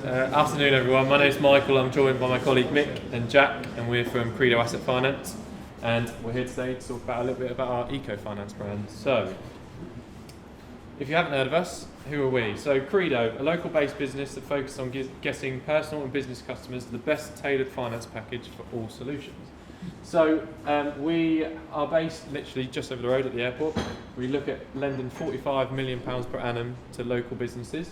Afternoon everyone, my name's Michael, I'm joined by my colleague Mick and Jack, and we're from Credo Asset Finance, and we're here today to talk about a little bit about our eco-finance brand. So, if you haven't heard of us, who are we? So Credo, a local based business that focuses on getting personal and business customers the best tailored finance package for all solutions. So we are based literally just over the road at the airport. We look at lending £45 million per annum to local businesses.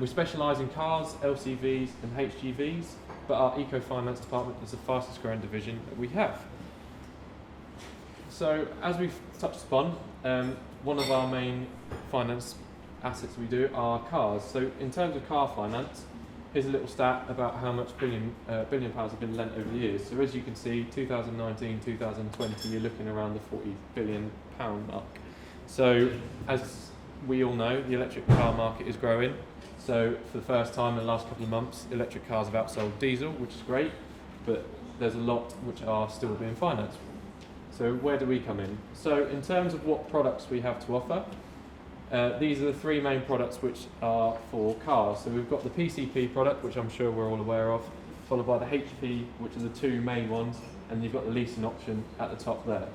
We specialise in cars, LCVs and HGVs, but our eco-finance department is the fastest growing division that we have. So as we've touched upon, one of our main finance assets we do are cars. So in terms of car finance, here's a little stat about how much billion pounds have been lent over the years. So as you can see, 2019, 2020, you're looking around the £40 billion mark. So as we all know, the electric car market is growing. So for the first time in the last couple of months, electric cars have outsold diesel, which is great, but there's a lot which are still being financed. So where do we come in? So in terms of what products we have to offer, these are the three main products which are for cars. So we've got the PCP product, which I'm sure we're all aware of, followed by the HP, which are the two main ones, and you've got the leasing option at the top there.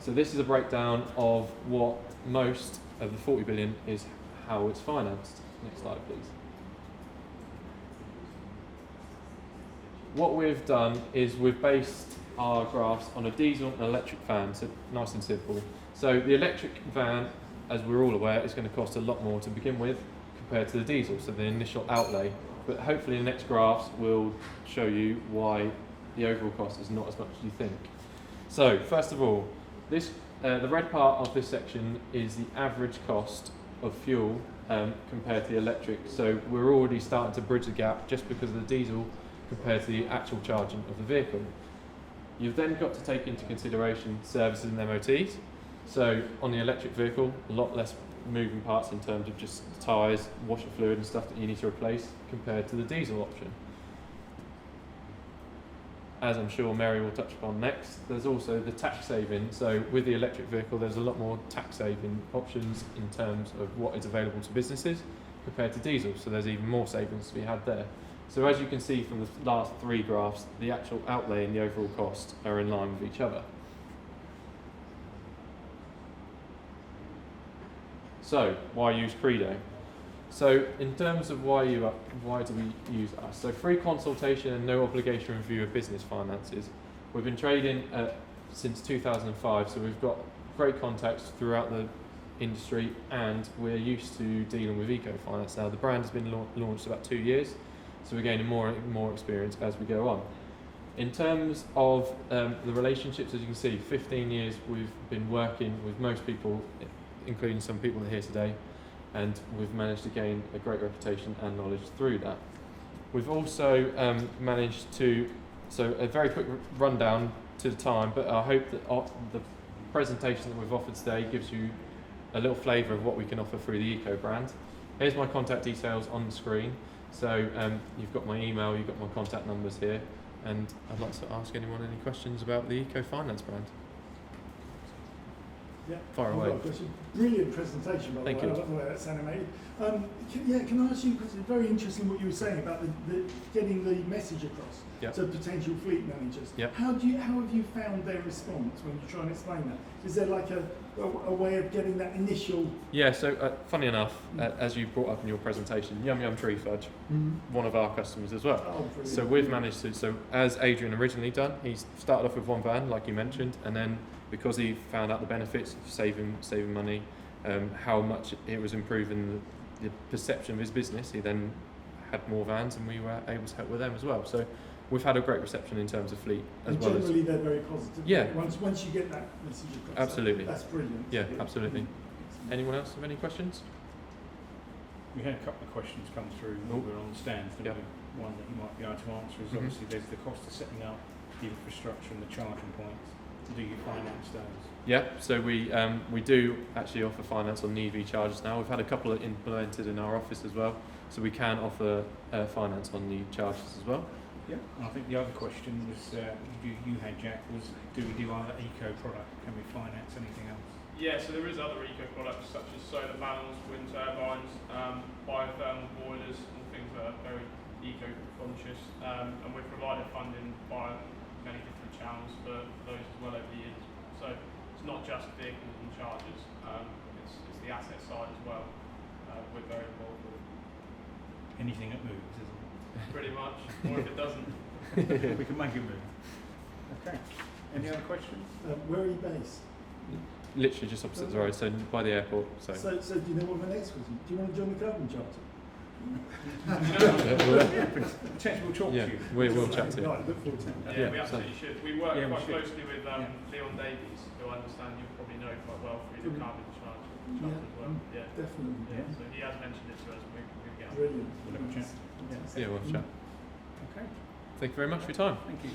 So this is a breakdown of what most of the 40 billion is, how it's financed. Next slide, please. What we've done is we've based our graphs on a diesel and electric van, so nice and simple. So the electric van, as we're all aware, is going to cost a lot more to begin with compared to the diesel, so the initial outlay. But hopefully the next graphs will show you why the overall cost is not as much as you think. So first of all, this the red part of this section is the average cost of fuel compared to the electric. So we're already starting to bridge the gap just because of the diesel compared to the actual charging of the vehicle. You've then got to take into consideration services and MOTs. So on the electric vehicle, a lot less moving parts in terms of just tyres, washer fluid and stuff that you need to replace compared to the diesel option. As I'm sure Mary will touch upon next, there's also the tax saving. So with the electric vehicle, there's a lot more tax saving options in terms of what is available to businesses compared to diesel. So there's even more savings to be had there. So as you can see from the last three graphs, the actual outlay and the overall cost are in line with each other. So why use Credo? So in terms of why do we use us? So free consultation and no obligation review of business finances. We've been trading since 2005, so we've got great contacts throughout the industry, and we're used to dealing with eco-finance now. The brand has been launched about 2 years, so we're gaining more experience as we go on. In terms of the relationships, as you can see, 15 years we've been working with most people, including some people that are here today, and we've managed to gain a great reputation and knowledge through that. We've also managed to, so a very quick rundown to the time, but I hope that the presentation that we've offered today gives you a little flavour of what we can offer through the Eco brand. Here's my contact details on the screen. So you've got my email, you've got my contact numbers here, and I'd like to ask anyone any questions about the Eco Finance brand. Yeah, far away. Brilliant presentation, by the way. Thank you. I love the way that's animated. Can I ask you, because it's very interesting what you were saying about the getting the message across to potential fleet managers. Yep. How have you found their response when you try and explain that? Is there like a way of getting that initial? Yeah. So funny enough, as you brought up in your presentation, Yum Yum Tree Fudge, one of our customers as well. Oh, so we've managed to. So as Adrian originally done, he started off with one van, like you mentioned, and then because he found out the benefits of saving money, how much it was improving the perception of his business, he then had more vans, and we were able to help with them as well. So we've had a great reception in terms of fleet as well. Generally, they're very positive. Yeah. Once you get that message across, absolutely, that's brilliant. Yeah, absolutely. Anyone else have any questions? We had a couple of questions come through when we were on the stand. Yep. One that you might be able to answer is obviously there's the cost of setting up the infrastructure and the charging points. Do you finance those? Yeah, so we do actually offer finance on the EV chargers now. We've had a couple implemented in our office as well, so we can offer finance on the chargers as well. Yeah. And I think the other question was you had, Jack, was do we do other eco product? Can we finance anything else? Yeah, so there is other eco products such as solar panels, wind turbines, biothermal boilers, and things that are very eco-conscious, and we've provided funding via many different channels for those as well over the years. So it's not just vehicles and chargers, it's the asset side as well. We're very involved with. Anything that moves, isn't it? Pretty much, or if it doesn't. We can make it move. Okay. Any other questions? Where are you based? Literally just opposite the road, so by the airport. So. So do you know what my next question? Do you want to join the carbon charter? Potentially we'll talk to you. We will chat to you. Right, look forward to it. Yeah, we absolutely should. We work Yeah, we quite should. closely with Leon Davies, who I understand you probably know quite well through the carbon charter Yeah, as well. Yeah. definitely. Yeah. So he has mentioned it to us. We'll get on. Brilliant. We'll have a chat. Yeah, we'll chat. Okay. Thank you very much for your time. Thank you.